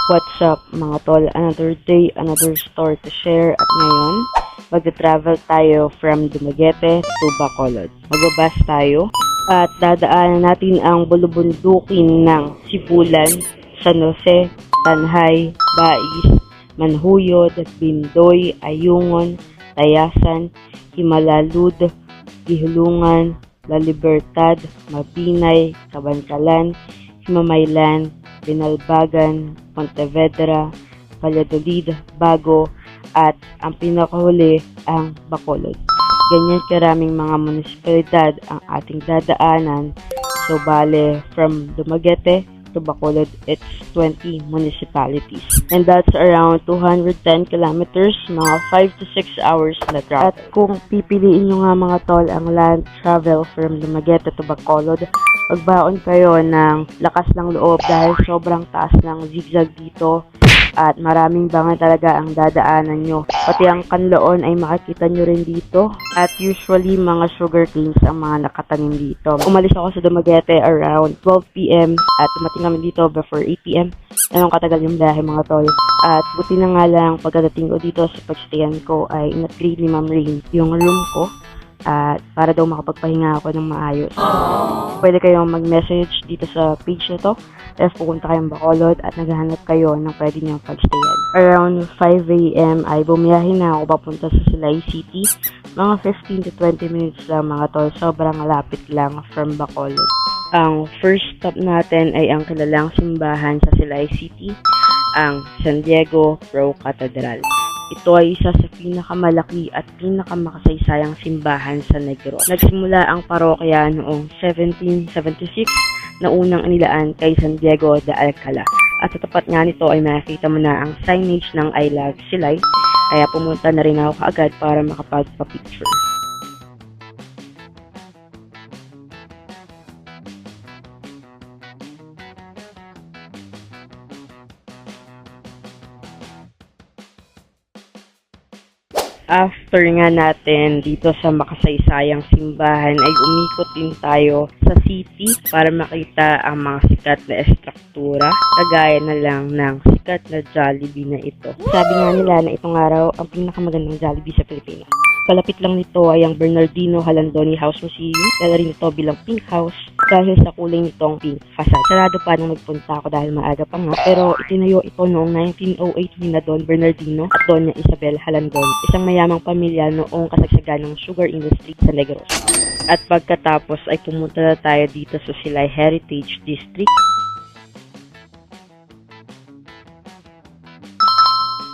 What's up mga tol? Another day, another story to share. At ngayon, mag-travel tayo from Dumaguete to Bacolod. Magbabas tayo at dadaanan natin ang bulubundukin ng Sibulan, San Jose, Tanhay, Bais, Manhuyod, Bindoy, Ayungon, Tayasan, Himalalud, Gihulungan, La Libertad, Mabinay, Cabancalan, Himamaylan, Binalbagan, Pontevedra, Valladolid, Bago, at ang pinakahuli ang Bacolod. Ganyan karaming mga munisipalidad ang ating dadaanan. So bale, from Dumaguete to Bacolod, it's 20 municipalities. And that's around 210 kilometers, mga 5 to 6 hours na travel. At kung pipiliin nyo nga mga tol ang land travel from Dumaguete to Bacolod, magbaon kayo ng lakas ng loob dahil sobrang taas ng zigzag dito at maraming bangan talaga ang dadaanan nyo. Pati ang kanloon ay makikita nyo rin dito at usually mga sugar canes ang mga nakatanim dito. Umalis ako sa Dumaguete around 12 PM at dumating kami dito before 8 PM. Anong katagal yung biyahe mga tol. At buti na nga lang pagkadating ko dito sa pagstayan ko ay in-upgrade ni Ma'am Rain yung room ko. At para daw makapagpahinga ako ng maayos. Pwede kayong mag-message dito sa page na to if pupunta kayong Bacolod at naghahanap kayo ng pwede niyong pagstayan. Around 5 AM ay bumiyahe na ako papunta sa Silay City. Mga 15 to 20 minutes lang mga tol. Sobrang lapit lang from Bacolod. Ang first stop natin ay ang kilalang simbahan sa Silay City, ang San Diego Pro Cathedral. Ito ay isa sa pinakamalaki at pinakamakasaysayang simbahan sa Negros. Nagsimula ang parokya noong 1776 na unang inilaan kay San Diego de Alcala. At sa tapat nga nito ay makikita mo na ang signage ng I Love Silay. Kaya pumunta na rin ako kaagad para makapagpa-picture. After nga natin dito sa makasaysayang simbahan ay umikot din tayo sa city para makita ang mga sikat na estruktura, kagaya na lang ng sikat na Jollibee na ito. Sabi nga nila na itong araw ang pinakamagandang Jollibee sa Pilipinas. Kalapit lang nito ay ang Bernardino Halandoni House Museum, dala rin ito bilang pink house dahil sa kulay nitong pink facade. Sarado pa nung nagpunta ako dahil maaga pa nga, pero itinayo ito noong 1908 ni na Don Bernardino at Doña Isabel Halandon, isang mayamang pamilya noong kasagsagan ng sugar industry sa Negros. At pagkatapos ay pumunta na tayo dito sa Silay Heritage District.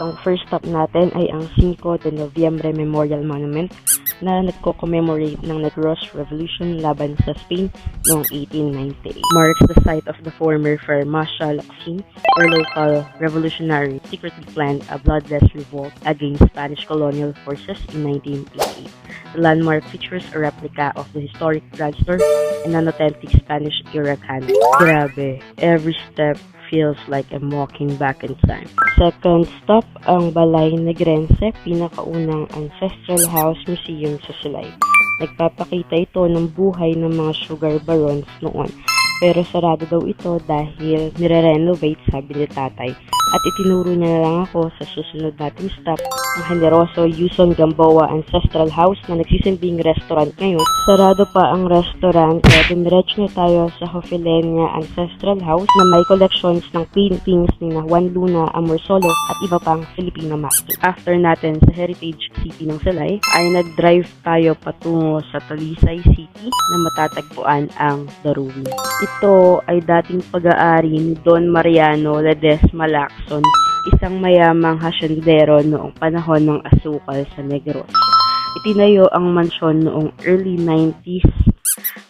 Ang first stop natin ay ang 5 de Noviembre Memorial Monument na nagko-commemorate ng Negros Revolution laban sa Spain noong 1898. Marks the site of the former Fair Marshal Locsin or local revolutionary secretly planned a bloodless revolt against Spanish colonial forces in 1988. The landmark features a replica of the historic drugstore and an authentic Spanish-era cannon. Grabe, every step feels like I'm walking back in time. Second stop, ang Balay Negrense, pinakaunang ancestral house museum sa Silay. Nagpapakita ito ng buhay ng mga sugar barons noon. Pero sarado daw ito dahil nire-renovate, sabi ni tatay. At itinuro niya na lang ako sa susunod nating stop, ang Generoso Yuson Gamboa Ancestral House na nagsisimbing restaurant ngayon. Sarado pa ang restaurant kaya dumiretso na tayo sa Hofilenia Ancestral House na may collections ng paintings ni Juan Luna Amorsolo at iba pang Filipino master. After natin sa Heritage City ng Silay, ay nag-drive tayo patungo sa Talisay City na matatagpuan ang The Ruin. Ito ay dating pag-aari ni Don Mariano Ledesma Lacson, isang mayamang hasyendero noong panahon ng asukal sa Negros. Itinayo ang mansyon noong early 90s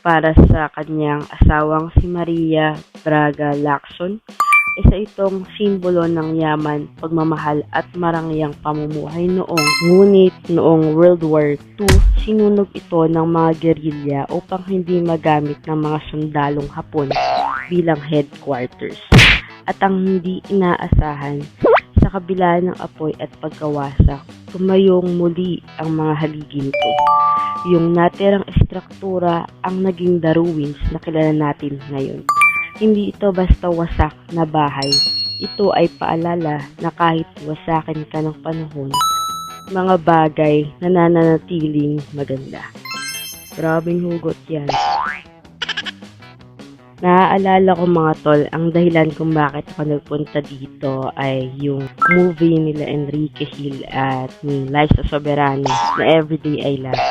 para sa kanyang asawang si Maria Braga Lacson. Isa itong simbolo ng yaman, pagmamahal at marangyang pamumuhay noong. Ngunit noong World War II, sinunog ito ng mga gerilya upang hindi magamit ng mga sundalong Hapon bilang headquarters. At ang hindi inaasahan, sa kabila ng apoy at pagkawasak, tumayong muli ang mga haligi nito. Yung natirang estruktura ang naging The Ruins na kilala natin ngayon. Hindi ito basta wasak na bahay. ito ay paalala na kahit wasakin ka ng panahon, mga bagay na nananatiling maganda. Grabing hugot yan. Naaalala ko mga tol, ang dahilan kung bakit ako nagpunta dito ay yung movie nila Enrique Hill at ni Liza Soberano na Everyday I Love.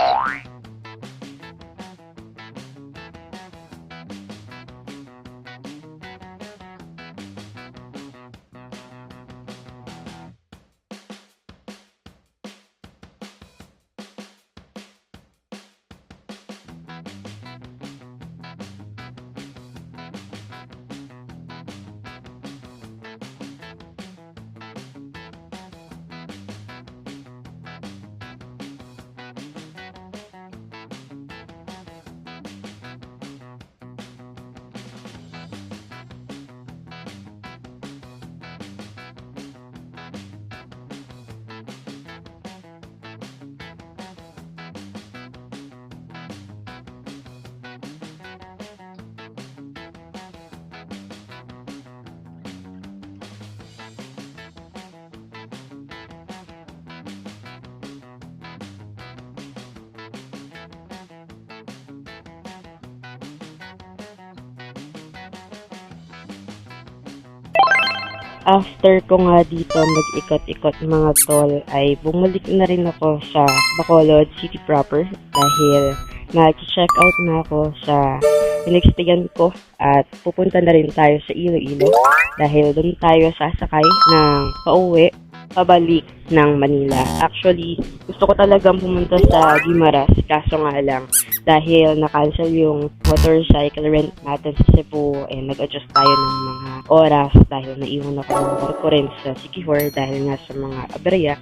After ko nga dito mag-ikot-ikot mga tol, ay bumalik na rin ako sa Bacolod City proper dahil nag-check out na ako sa pinagstayan ko at pupunta na rin tayo sa Iloilo dahil doon tayo sasakay ng pauwi pabalik ng Manila. Actually, gusto ko talagang pumunta sa Guimaras kaso nga lang dahil na-cancel yung motorcycle rent natin sa Cebu nag-adjust tayo ng mga oras dahil naiwan ako ng barko rin sa Siquijor dahil nga sa mga aberya.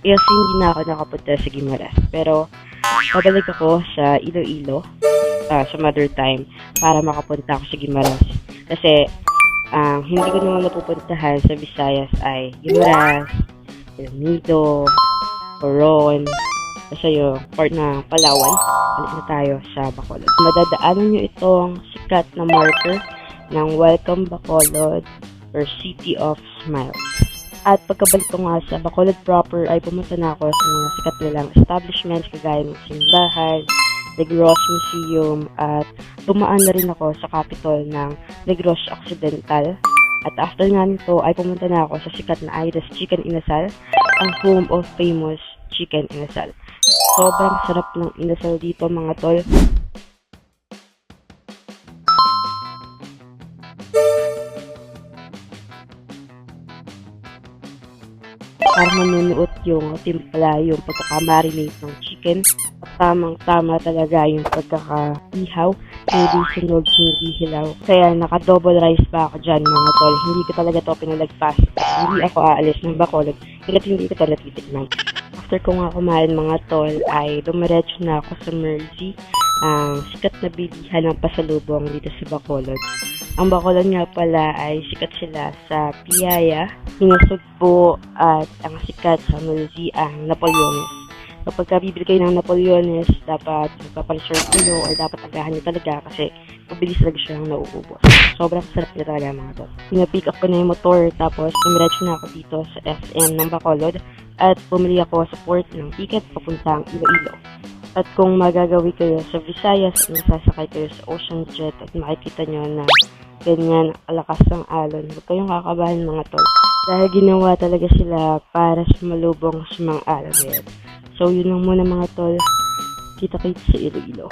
Kasi hindi na ako nakapunta sa Guimaras. Pero babalik ako sa Iloilo some other time para makapunta ako sa Guimaras. Kasi hindi ko naman napupuntahan sa Visayas ay Guimaras, El Nido, Coron, kasi yung part na Palawan. Balik na tayo sa Bacolod. Madadaanan nyo itong sikat na marker ng Welcome Bacolod or City of Smiles. At pagkabalik ko nga sa Bacolod proper ay pumunta na ako sa mga sikat nilang establishments kagaya ng simbahan, Negros Museum at dumaan na rin ako sa capital ng Negros Occidental. At after nga nito ay pumunta na ako sa sikat na Iris Chicken Inasal, ang home of famous chicken inasal. Sobrang sarap ng inasal dito mga tol. Para manunuot yung timpla, yung pagkakamarinate ng chicken. Tamang-tama talaga yung pagkakaihaw. Hindi sunog, hindi hilaw. Kaya naka-double rice pa ako dyan mga tol. Hindi ko talaga to pinalagpas. Hindi ako aalis ng Bacolod. Hindi ko talaga titikman. After ko nga kumain mga tol, ay dumiretso na ako sa Mercy. Ang sikat na bilihan ng pasalubong dito sa Bacolod. Ang Bacolod nga pala ay sikat sila sa piyaya, hinasugpo at ang sikat sa Mercy ang Napoleones. Kapag bibili kayo ng Napoleones, dapat magpapareserve kayo or dapat agahan nyo talaga kasi mabilis talaga siyang nauubos. Sobrang sarap niya talaga mga tol. Pinapick up ko na yung motor tapos dumiretso na ako dito sa SM ng Bacolod at bumili ako sa port ng ticket papuntang Iloilo. At kung magagawi kayo sa Visayas at nasasakay kayo sa Ocean Jet at makikita nyo na ganyan alakas ng alon, huwag kayong kakabahan mga tol. Dahil ginawa talaga sila para sumalubong sa mga alon. So yun lang muna mga tol. Kita-kits sa Iloilo.